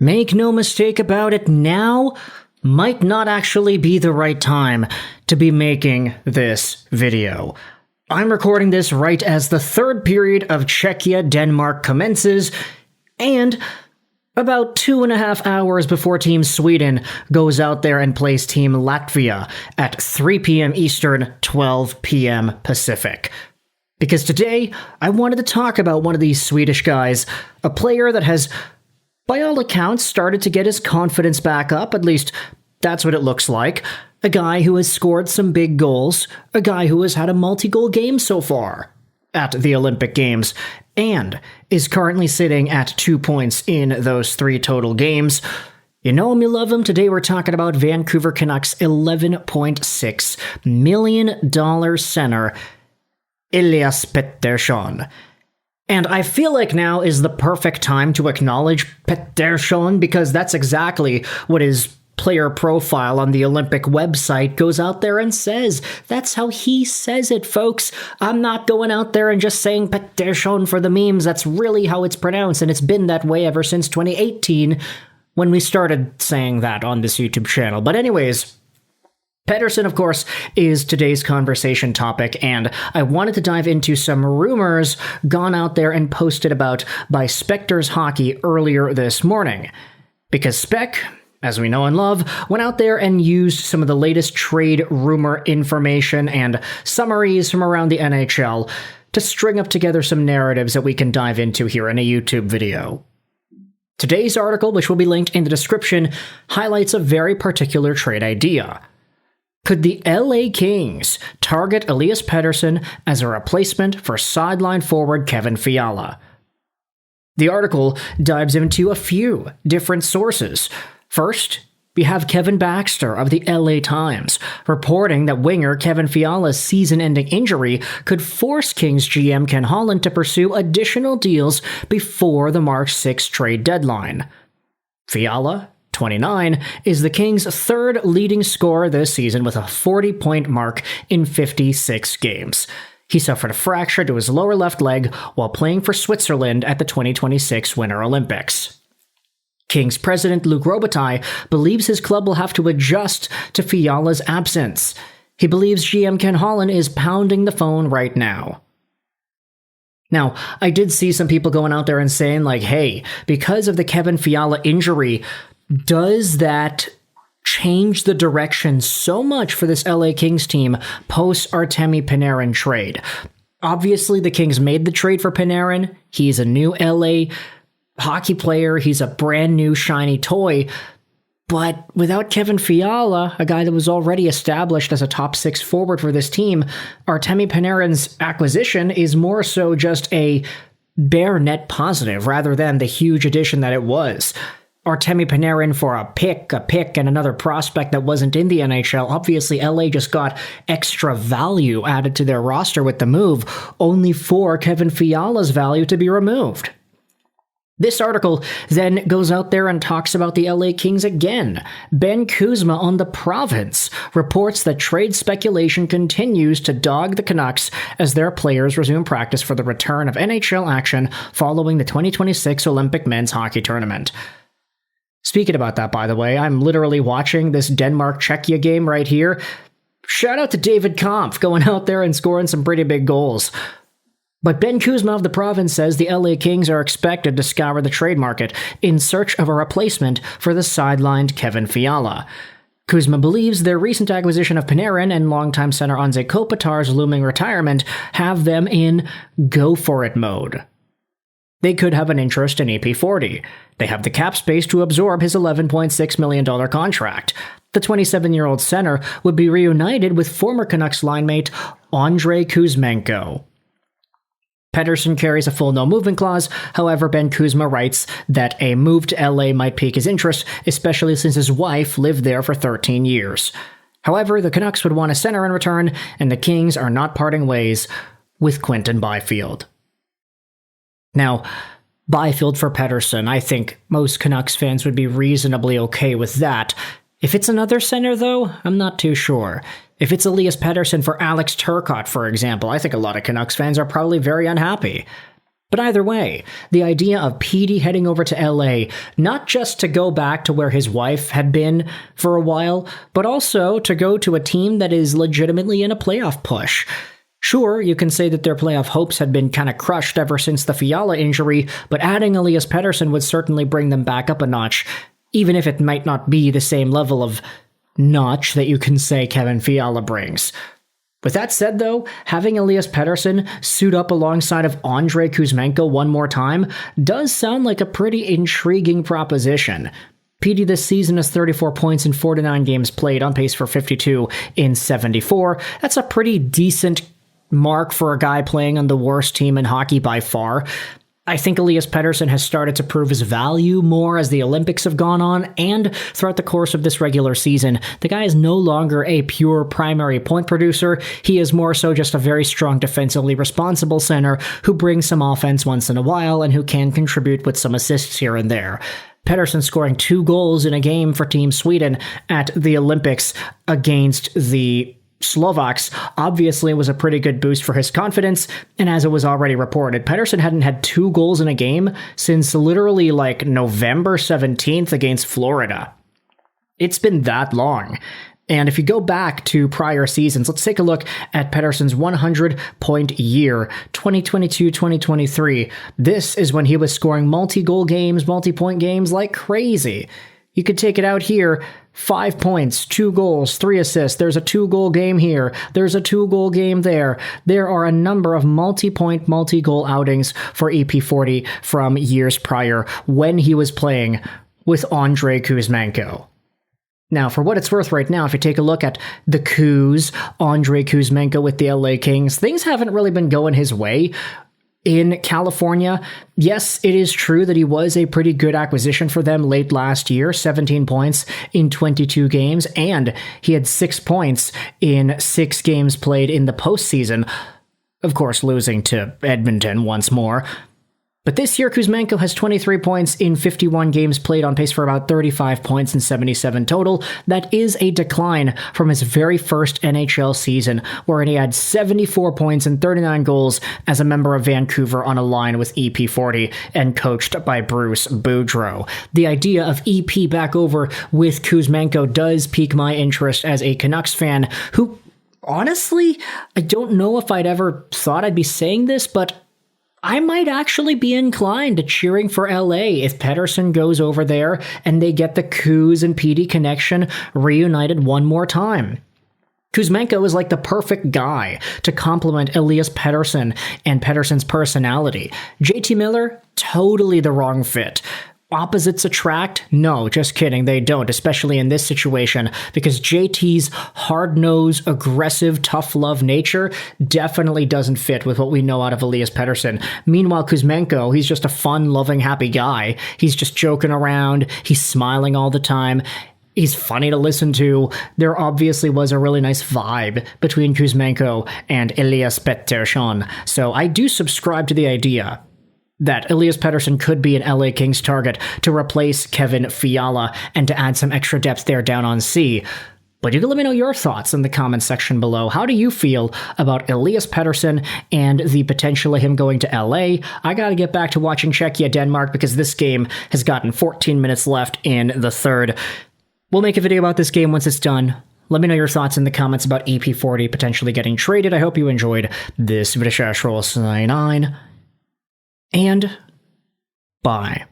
Make no mistake about it, now might not actually be the right time to be making this video. I'm recording this right as the third period of Czechia-Denmark commences, and about 2.5 hours before Team Sweden goes out there and plays Team Latvia at 3 p.m. Eastern, 12 p.m. Pacific. Because today, I wanted to talk about one of these Swedish guys, a player that has, by all accounts, started to get his confidence back up, at least that's what it looks like. A guy who has scored some big goals, a guy who has had a multi-goal game so far at the Olympic Games, and is currently sitting at 2 points in those 3 total games. You know him, you love him. Today we're talking about Vancouver Canucks $11.6 million center, Elias Pettersson. And I feel like now is the perfect time to acknowledge Pettersson, because that's exactly what his player profile on the Olympic website goes out there and says. That's how he says it, folks. I'm not going out there and just saying Pettersson for the memes. That's really how it's pronounced, and it's been that way ever since 2018 when we started saying that on this YouTube channel. But anyways, Pettersson, of course, is today's conversation topic, and I wanted to dive into some rumors gone out there and posted about by Spectors Hockey earlier this morning. Because Spec, as we know and love, went out there and used some of the latest trade rumor information and summaries from around the NHL to string up together some narratives that we can dive into here in a YouTube video. Today's article, which will be linked in the description, highlights a very particular trade idea. Could the LA Kings target Elias Pettersson as a replacement for sideline forward Kevin Fiala? The article dives into a few different sources. First, we have Kevin Baxter of the LA Times reporting that winger Kevin Fiala's season-ending injury could force Kings GM Ken Holland to pursue additional deals before the March 6 trade deadline. Fiala, 29, is the Kings' third leading scorer this season with a 40-point mark in 56 games. He suffered a fracture to his lower left leg while playing for Switzerland at the 2026 Winter Olympics. Kings president Luc Robitaille believes his club will have to adjust to Fiala's absence. He believes GM Ken Holland is pounding the phone right now. Now, I did see some people going out there and saying, like, hey, because of the Kevin Fiala injury, does that change the direction so much for this LA Kings team post-Artemi Panarin trade? Obviously, the Kings made the trade for Panarin. He's a new LA hockey player. He's a brand new shiny toy. But without Kevin Fiala, a guy that was already established as a top 6 forward for this team, Artemi Panarin's acquisition is more so just a bare net positive rather than the huge addition that it was. Artemi Panarin for a pick, and another prospect that wasn't in the NHL. Obviously, LA just got extra value added to their roster with the move, only for Kevin Fiala's value to be removed. This article then goes out there and talks about the LA Kings again. Ben Kuzma on The Province reports that trade speculation continues to dog the Canucks as their players resume practice for the return of NHL action following the 2026 Olympic Men's Hockey Tournament. Speaking about that, by the way, I'm literally watching this Denmark-Czechia game right here. Shout out to David Kampf going out there and scoring some pretty big goals. But Ben Kuzma of The Province says the LA Kings are expected to scour the trade market in search of a replacement for the sidelined Kevin Fiala. Kuzma believes their recent acquisition of Panarin and longtime center Anze Kopitar's looming retirement have them in go-for-it mode. They could have an interest in EP40. They have the cap space to absorb his $11.6 million contract. The 27-year-old center would be reunited with former Canucks linemate ANDREI KUZMENKO. Pettersson carries a full no-movement clause. However, Ben Kuzma writes that a move to LA might pique his interest, especially since his wife lived there for 13 years. However, the Canucks would want a center in return, and the Kings are not parting ways with Quinton Byfield. Now, Byfield for Pettersson, I think most Canucks fans would be reasonably okay with that. If it's another center, though, I'm not too sure. If it's Elias Pettersson for Alex Turcotte, for example, I think a lot of Canucks fans are probably very unhappy. But either way, the idea of Petey heading over to LA, not just to go back to where his wife had been for a while, but also to go to a team that is legitimately in a playoff push. Sure, you can say that their playoff hopes had been kind of crushed ever since the Fiala injury, but adding Elias Pettersson would certainly bring them back up a notch, even if it might not be the same level of notch that you can say Kevin Fiala brings. With that said, though, having Elias Pettersson suit up alongside of ANDREI KUZMENKO one more time does sound like a pretty intriguing proposition. Petey this season has 34 points in 49 games played, on pace for 52 in 74. That's a pretty decent mark for a guy playing on the worst team in hockey by far. I think Elias Pettersson has started to prove his value more as the Olympics have gone on, and throughout the course of this regular season, the guy is no longer a pure primary point producer. He is more so just a very strong defensively responsible center who brings some offense once in a while and who can contribute with some assists here and there. Pettersson scoring 2 goals in a game for Team Sweden at the Olympics against the Slovaks obviously was a pretty good boost for his confidence, and as it was already reported, Pettersson hadn't had 2 goals in a game since literally like November 17th against Florida. It's been that long. And if you go back to prior seasons, let's take a look at Pettersson's 100-point year, 2022-2023. This is when he was scoring multi-goal games, multi-point games like crazy. You could take it out here, 5 points, 2 goals, 3 assists. There's a 2-goal game here. There's a 2-goal game there. There are a number of multi-point, multi-goal outings for EP40 from years prior when he was playing with ANDREI KUZMENKO. Now, for what it's worth right now, if you take a look at the ANDREI KUZMENKO with the LA Kings, things haven't really been going his way. In California, yes, it is true that he was a pretty good acquisition for them late last year, 17 points in 22 games, and he had 6 points in 6 games played in the postseason, of course losing to Edmonton once more. But this year, KUZMENKO has 23 points in 51 games played, on pace for about 35 points in 77 total. That is a decline from his very first NHL season, wherein he had 74 points and 39 goals as a member of Vancouver on a line with EP40 and coached by Bruce Boudreau. The idea of EP back over with KUZMENKO does pique my interest as a Canucks fan who, honestly, I don't know if I'd ever thought I'd be saying this, but I might actually be inclined to cheering for LA if Pettersson goes over there and they get the Kuz and Petey connection reunited one more time. KUZMENKO is like the perfect guy to complement Elias Pettersson and Pettersson's personality. JT Miller, totally the wrong fit. Opposites attract? No, just kidding, they don't, especially in this situation, because JT's hard-nosed, aggressive, tough-love nature definitely doesn't fit with what we know out of Elias Pettersson. Meanwhile, KUZMENKO, he's just a fun, loving, happy guy. He's just joking around, he's smiling all the time. He's funny to listen to. There obviously was a really nice vibe between KUZMENKO and Elias Pettersson, so I do subscribe to the idea that Elias Pettersson could be an LA Kings target to replace Kevin Fiala and to add some extra depth there down on C. But you can let me know your thoughts in the comments section below. How do you feel about Elias Pettersson and the potential of him going to LA? I gotta get back to watching Czechia Denmark because this game has gotten 14 minutes left in the third. We'll make a video about this game once it's done. Let me know your thoughts in the comments about EP40 potentially getting traded. I hope you enjoyed this video. And bye.